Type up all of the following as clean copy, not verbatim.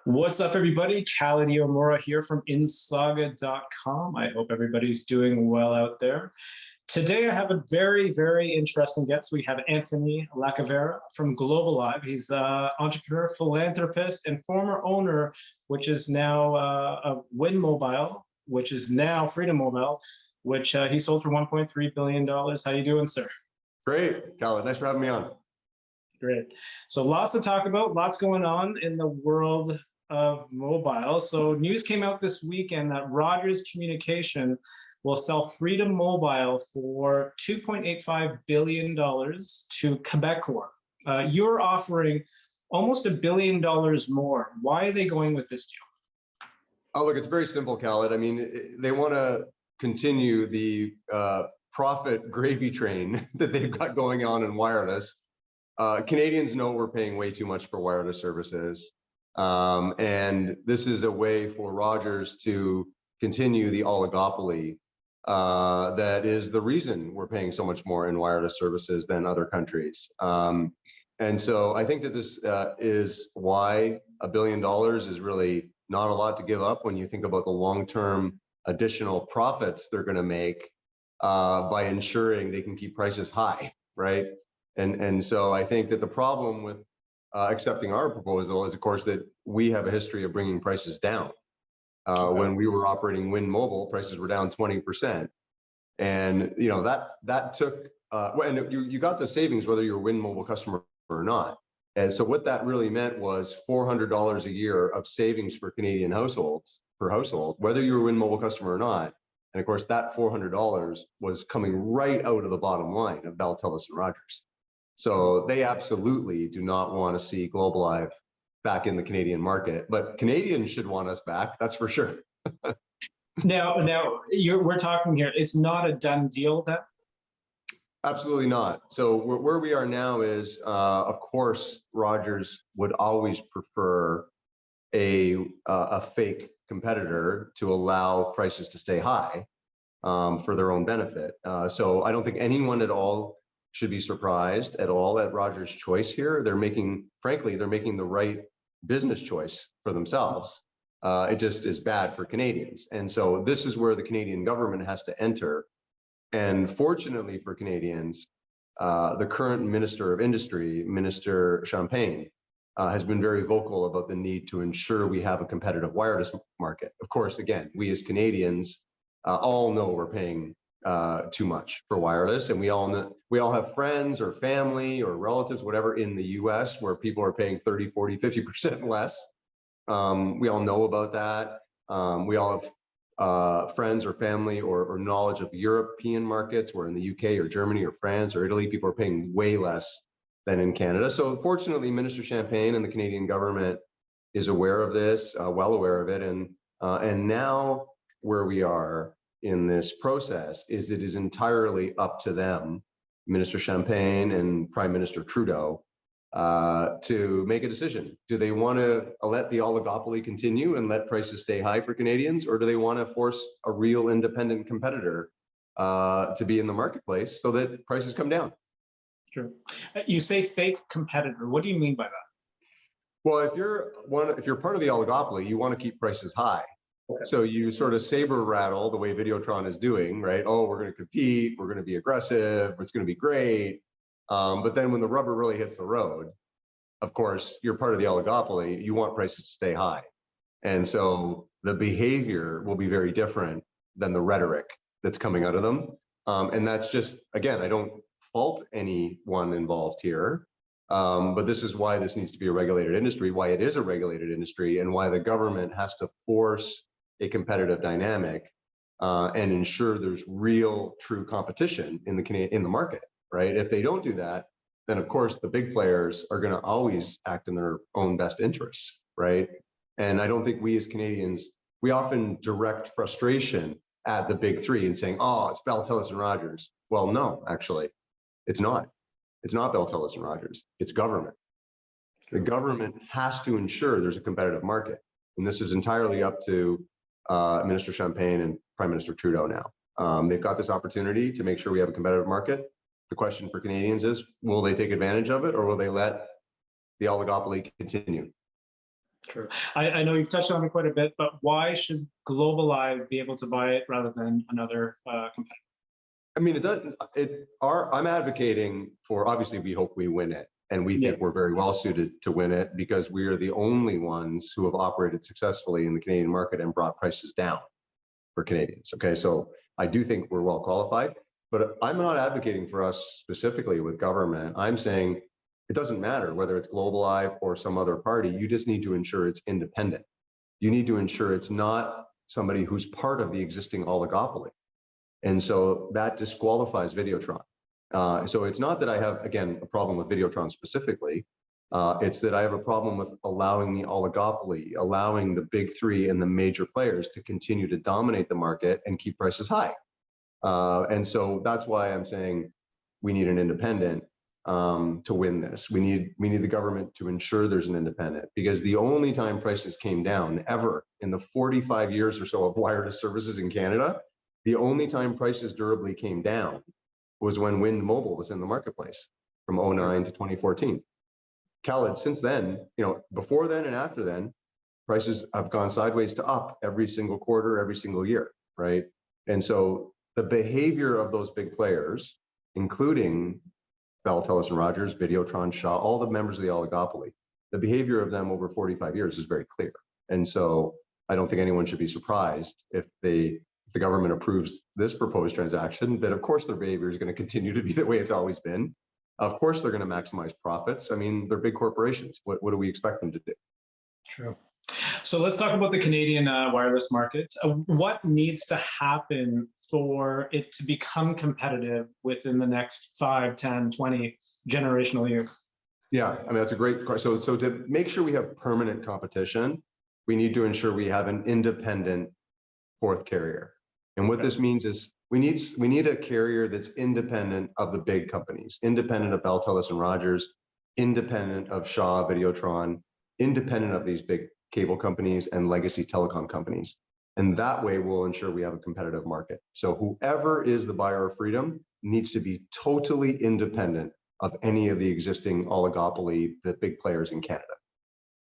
What's up, everybody? Khalidi Omura here from insaga.com. I hope everybody's doing well out there. Today, I have a very, very interesting guest. We have Anthony Lacavera from Globalive. He's the entrepreneur, philanthropist, and former owner, which is now of Win Mobile, which is now Freedom Mobile, which he sold for $1.3 billion. How you doing, sir? Great, Khalid. Nice for having me on. Great. So lots to talk about, lots going on in the world of mobile. So news came out this weekend that Rogers Communication will sell Freedom Mobile for $2.85 billion to Quebecor. You're offering almost $1 billion more. Why are they going with this deal? Oh, look, it's very simple, Khalid. I mean, they want to continue the profit gravy train that they've got going on in wireless. Canadians know we're paying way too much for wireless services. And this is a way for Rogers to continue the oligopoly that is the reason we're paying so much more in wireless services than other countries. And so I think that this is why $1 billion is really not a lot to give up when you think about the long-term additional profits they're going to make by ensuring they can keep prices high, right? And so I think that the problem with accepting our proposal is, of course, that we have a history of bringing prices down. When we were operating Win Mobile, prices were down 20%, and you know that took. And you got the savings whether you're a Win Mobile customer or not. And so what that really meant was $400 a year of savings for Canadian households per household, whether you're a Win Mobile customer or not. And of course, that $400 was coming right out of the bottom line of Bell, Telus, and Rogers. So they absolutely do not want to see Globalive back in the Canadian market, but Canadians should want us back, that's for sure. Now we're talking here, it's not a done deal then? Absolutely not. So where we are now is, of course, Rogers would always prefer a fake competitor to allow prices to stay high for their own benefit. So I don't think anyone at all should be surprised at all at Rogers' choice here. Frankly, they're making the right business choice for themselves. It just is bad for Canadians. And so this is where the Canadian government has to enter. And fortunately for Canadians, the current Minister of Industry, Minister Champagne, has been very vocal about the need to ensure we have a competitive wireless market. Of course, again, we as Canadians all know we're paying too much for wireless, and we all have friends or family or relatives, whatever, in the US where people are paying 30, 40, 50% less. We all know about that. We all have friends or family or knowledge of European markets where in the UK or Germany or France or Italy, people are paying way less than in Canada. So fortunately, Minister Champagne and the Canadian government is aware of this, well aware of it. And now where we are in this process is it is entirely up to them, Minister Champagne and Prime Minister Trudeau, to make a decision. Do they want to let the oligopoly continue and let prices stay high for Canadians, or do they want to force a real independent competitor to be in the marketplace so that prices come down? Sure. You say fake competitor. What do you mean by that? Well, if you're part of the oligopoly, you want to keep prices high. Okay. So you sort of saber rattle the way Videotron is doing, right? Oh, we're going to compete, we're going to be aggressive, it's going to be great. But then when the rubber really hits the road, of course, you're part of the oligopoly, you want prices to stay high. And so the behavior will be very different than the rhetoric that's coming out of them. And that's just, again, I don't fault anyone involved here, but this is why this needs to be a regulated industry, why it is a regulated industry, and why the government has to force a competitive dynamic and ensure there's real, true competition in the market, right? If they don't do that, then of course the big players are going to always act in their own best interests, right? And I don't think we as Canadians, we often direct frustration at the big three and saying, oh, it's Bell, Telus, and Rogers. Well, no, actually, it's not. It's not Bell, Telus, and Rogers. It's government. The government has to ensure there's a competitive market. And this is entirely up to Minister Champagne and Prime Minister Trudeau now. They've got this opportunity to make sure we have a competitive market. The question for Canadians is, will they take advantage of it, or will they let the oligopoly continue? True. I know you've touched on it quite a bit, but why should Globalive be able to buy it rather than another competitor? I mean, it doesn't. I'm advocating for. Obviously, we hope we win it, and we Yeah. think we're very well suited to win it because we are the only ones who have operated successfully in the Canadian market and brought prices down for Canadians. Okay, so I do think we're well qualified, but I'm not advocating for us specifically with government. I'm saying it doesn't matter whether it's Globalive or some other party. You just need to ensure it's independent. You need to ensure it's not somebody who's part of the existing oligopoly. And so that disqualifies Videotron. So it's not that I have, again, a problem with Videotron specifically. It's that I have a problem with allowing the oligopoly, allowing the big three and the major players to continue to dominate the market and keep prices high. And so that's why I'm saying we need an independent to win this. We need the government to ensure there's an independent, because the only time prices came down ever in the 45 years or so of wireless services in Canada, the only time prices durably came down was when Wind Mobile was in the marketplace from 2009 to 2014. Khaled, since then, before then and after then, prices have gone sideways to up every single quarter, every single year, right? And so the behavior of those big players, including Bell, TELUS, and Rogers, Videotron, Shaw, all the members of the oligopoly, the behavior of them over 45 years is very clear. And so I don't think anyone should be surprised if the government approves this proposed transaction, that of course their behavior is going to continue to be the way it's always been. Of course, they're going to maximize profits. I mean, they're big corporations. What do we expect them to do? True. So let's talk about the Canadian wireless market. What needs to happen for it to become competitive within the next 5, 10, 20 generational years? Yeah, I mean, that's a great question. So to make sure we have permanent competition, we need to ensure we have an independent fourth carrier. And what this means is we need a carrier that's independent of the big companies, independent of Bell, TELUS, and Rogers, independent of Shaw, Videotron, independent of these big cable companies and legacy telecom companies. And that way we'll ensure we have a competitive market. So whoever is the buyer of freedom needs to be totally independent of any of the existing oligopoly, the big players in Canada.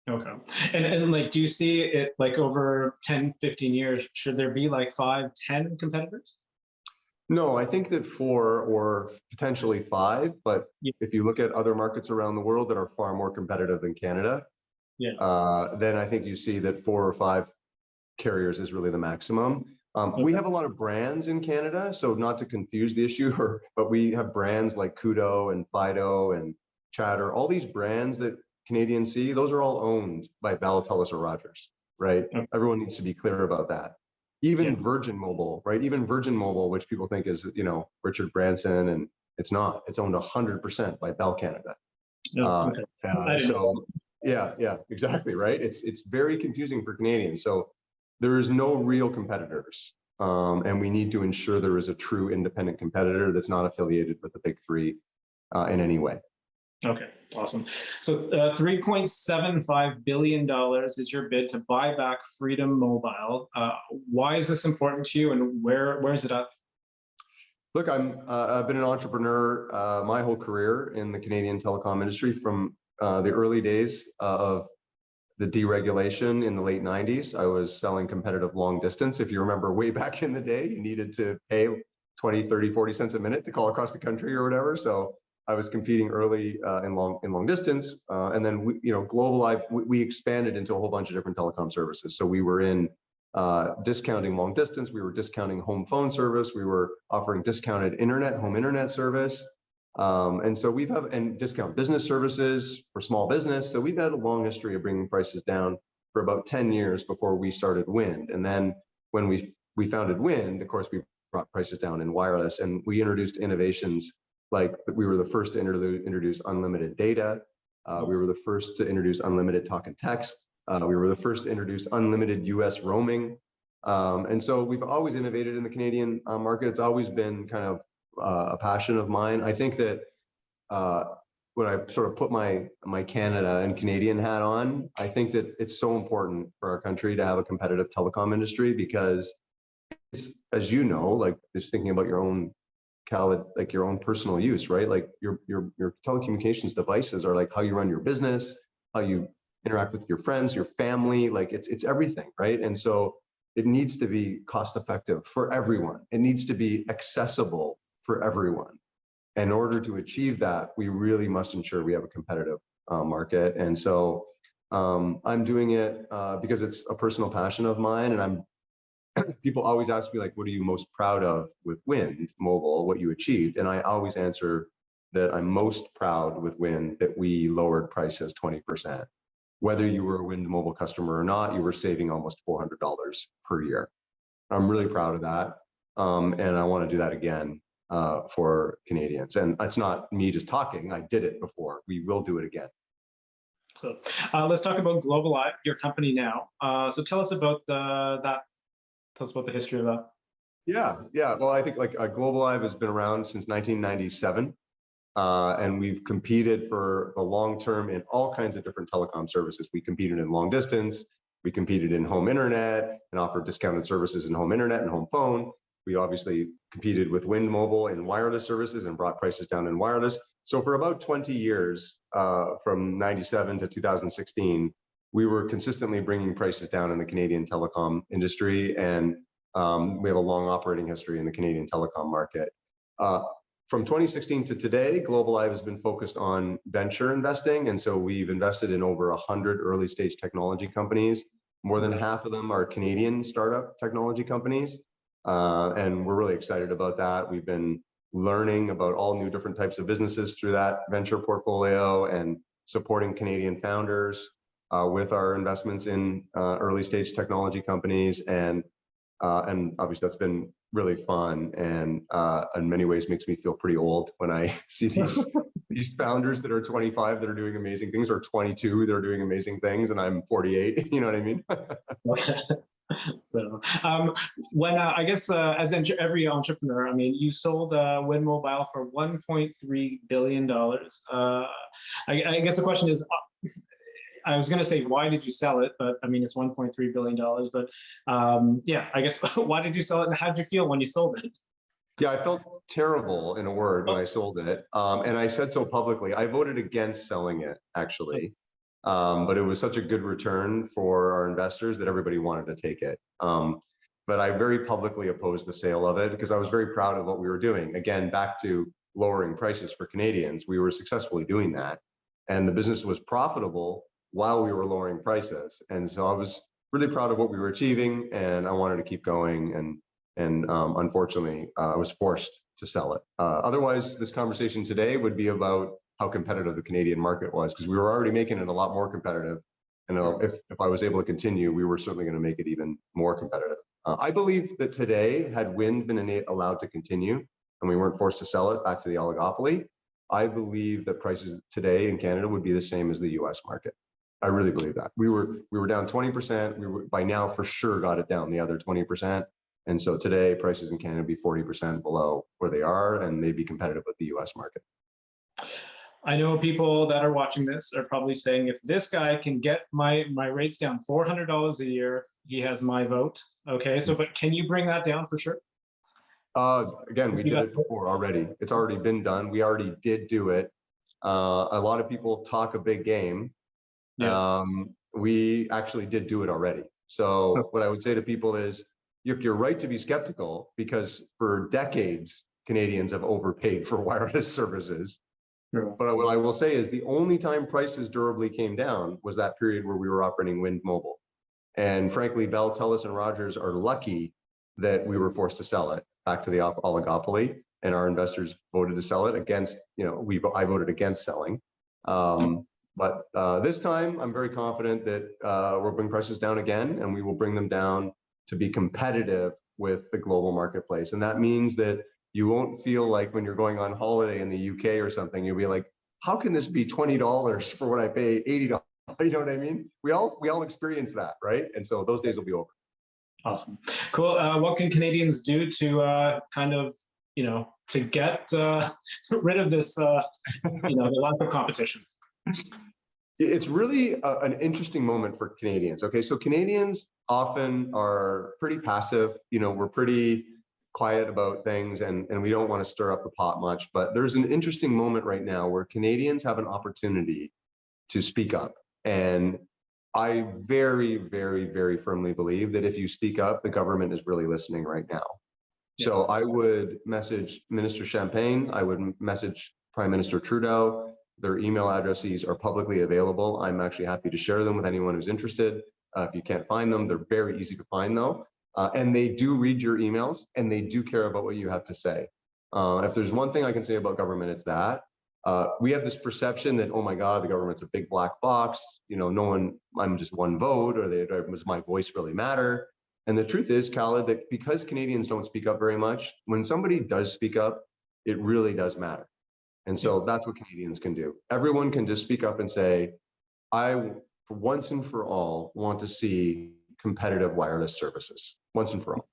Okay. And like, do you see it like over 10, 15 years, should there be like 5, 10 competitors? No, I think that 4 or potentially 5, but if you look at other markets around the world that are far more competitive than Canada, then I think you see that 4 or 5 carriers is really the maximum. We have a lot of brands in Canada, so not to confuse the issue, but we have brands like Koodo and Fido and Chatter, all these brands that Canadians see, those are all owned by Bell, TELUS, or Rogers, right? Everyone needs to be clear about that. Even Virgin Mobile, right? Even Virgin Mobile, which people think is, Richard Branson, and it's not. It's owned 100% by Bell Canada. So yeah, exactly, right? It's very confusing for Canadians. So there is no real competitors, and we need to ensure there is a true independent competitor that's not affiliated with the big three in any way. Okay, awesome. So $3.75 billion is your bid to buy back Freedom Mobile. Why is this important to you, and where is it at? Look, I've been an entrepreneur my whole career in the Canadian telecom industry from the early days of the deregulation in the late 90s. I was selling competitive long distance. If you remember way back in the day, you needed to pay 20, 30, 40 cents a minute to call across the country or whatever. So I was competing early in long distance, and then Globalive, we expanded into a whole bunch of different telecom services. So we were in discounting long distance, we were discounting home phone service, we were offering discounted home internet service, and so and discount business services for small business. So we've had a long history of bringing prices down for about 10 years before we started Wind. And then when we founded Wind, of course, we brought prices down in wireless, and we introduced innovations. Like we were the first to introduce unlimited data. We were the first to introduce unlimited talk and text. We were the first to introduce unlimited US roaming. And so we've always innovated in the Canadian market. It's always been kind of a passion of mine. I think that when I sort of put my Canada and Canadian hat on, I think that it's so important for our country to have a competitive telecom industry, because it's, as you know, like just thinking about your own like your own personal use, right? Like your telecommunications devices are like how you run your business, how you interact with your friends, your family, like it's everything, right? And so it needs to be cost effective for everyone. It needs to be accessible for everyone. In order to achieve that, we really must ensure we have a competitive market. And so I'm doing it because it's a personal passion of mine. And people always ask me, like, what are you most proud of with Wind Mobile, what you achieved? And I always answer that I'm most proud with Wind that we lowered prices 20%. Whether you were a Wind Mobile customer or not, you were saving almost $400 per year. I'm really proud of that. And I want to do that again for Canadians. And it's not me just talking, I did it before. We will do it again. So let's talk about Globalive, your company now. So tell us about that. Tell us about the history of that. Yeah. Well, I think like Globalive has been around since 1997. And we've competed for the long term in all kinds of different telecom services. We competed in long distance, we competed in home internet and offered discounted services in home internet and home phone. We obviously competed with Wind Mobile in wireless services and brought prices down in wireless. So for about 20 years, from 97 to 2016, we were consistently bringing prices down in the Canadian telecom industry. And we have a long operating history in the Canadian telecom market. From 2016 to today, Globalive has been focused on venture investing. And so we've invested in over 100 early stage technology companies. More than half of them are Canadian startup technology companies. And we're really excited about that. We've been learning about all new different types of businesses through that venture portfolio and supporting Canadian founders with our investments in early stage technology companies. And obviously that's been really fun, and in many ways makes me feel pretty old when I see these founders that are 25 that are doing amazing things, or 22 that are doing amazing things, and I'm 48. You know what I mean? So when I guess as every entrepreneur, I mean, you sold Wind Mobile for $1.3 billion. I guess the question is, I was going to say, why did you sell it? But I mean, it's $1.3 billion. But yeah, I guess, why did you sell it? And how did you feel when you sold it? Yeah, I felt terrible, in a word, when I sold it. And I said so publicly. I voted against selling it, actually. But it was such a good return for our investors that everybody wanted to take it. But I very publicly opposed the sale of it because I was very proud of what we were doing. Again, back to lowering prices for Canadians, we were successfully doing that. And the business was profitable while we were lowering prices. And so I was really proud of what we were achieving, and I wanted to keep going. And unfortunately, I was forced to sell it. Otherwise, this conversation today would be about how competitive the Canadian market was, because we were already making it a lot more competitive. And if I was able to continue, we were certainly going to make it even more competitive. I believe that today, had Wind been allowed to continue and we weren't forced to sell it back to the oligopoly, I believe that prices today in Canada would be the same as the US market. I really believe that. We were down 20%. We were, by now for sure, got it down the other 20%. And so today prices in Canada would be 40% below where they are, and they'd be competitive with the US market. I know people that are watching this are probably saying, if this guy can get my rates down $400 a year, he has my vote. Okay, so but can you bring that down for sure? Again, we did it before already. It's already been done. We already did do it. A lot of people talk a big game. Yeah. We actually did do it already. So what I would say to people is, you're right to be skeptical, because for decades, Canadians have overpaid for wireless services. Sure. But what I will say is the only time prices durably came down was that period where we were operating Wind Mobile. And frankly, Bell, Telus, and Rogers are lucky that we were forced to sell it back to the oligopoly, and our investors voted to sell it against, I voted against selling. But this time, I'm very confident that we'll bring prices down again, and we will bring them down to be competitive with the global marketplace. And that means that you won't feel like when you're going on holiday in the UK or something, you'll be like, how can this be $20 for what I pay $80? You know what I mean? We all experience that, right? And so those days will be over. Awesome. Cool. What can Canadians do to kind of, to get rid of this, the lack of competition? It's really an interesting moment for Canadians. Okay, so Canadians often are pretty passive. We're pretty quiet about things, and we don't want to stir up the pot much. But there's an interesting moment right now where Canadians have an opportunity to speak up and I very, very, very firmly believe that if you speak up, the government is really listening right now. So I would message Minister Champagne. I would message Prime Minister Trudeau. Their email addresses are publicly available. I'm actually happy to share them with anyone who's interested. If you can't find them, they're very easy to find though. And they do read your emails and they do care about what you have to say. If there's one thing I can say about government, it's that. We have this perception that, oh my God, the government's a big black box. You know, no one, I'm just one vote, or does my voice really matter? And the truth is, Khaled, that because Canadians don't speak up very much, when somebody does speak up, it really does matter. And so that's what Canadians can do. Everyone can just speak up and say, I, for once and for all, want to see competitive wireless services, once and for all.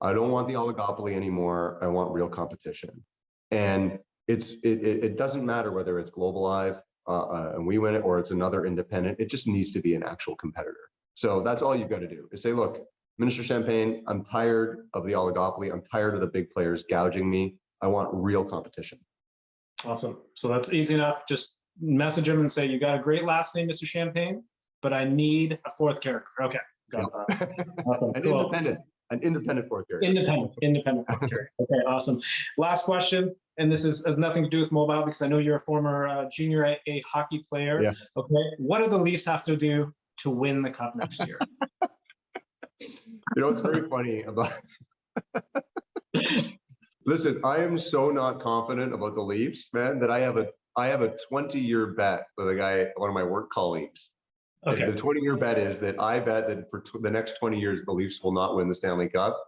I don't want the oligopoly anymore. I want real competition. And it doesn't matter whether it's Globalive and we win it, or it's another independent. It just needs to be an actual competitor. So that's all you've got to do is say, look, Minister Champagne, I'm tired of the oligopoly. I'm tired of the big players gouging me. I want real competition. Awesome. So that's easy enough. Just message him and say, you got a great last name, Mr. Champagne, but I need a fourth character. Okay. Got that. Awesome. Cool. An independent fourth character. Independent fourth character. Okay, awesome. Last question, and this has nothing to do with mobile because I know you're a former junior A hockey player. Yeah. Okay. What do the Leafs have to do to win the cup next year? You know, it's very funny about. Listen, I am so not confident about the Leafs, man, that I have a 20-year bet with a guy, one of my work colleagues. Okay. The 20-year bet is that I bet that for the next 20 years, the Leafs will not win the Stanley Cup.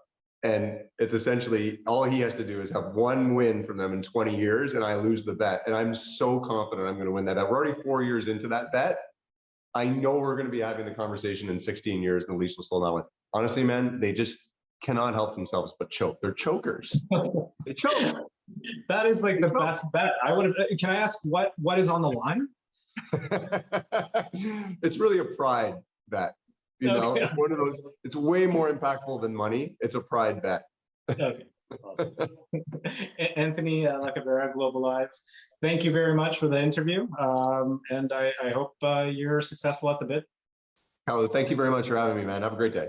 And it's essentially all he has to do is have one win from them in 20 years, and I lose the bet. And I'm so confident I'm going to win that bet. We're already 4 years into that bet. I know we're going to be having the conversation in 16 years, and the Leafs will still not win. Honestly, man, they just cannot help themselves but choke. They're chokers. They choke. That is like the best bet. Can I ask what is on the line? It's really a pride bet. You know, it's one of those, it's way more impactful than money. It's a pride bet. Okay. Awesome. Anthony Lacavera, Globalives, thank you very much for the interview. And I hope you're successful at the bid. Thank you very much for having me, man. Have a great day.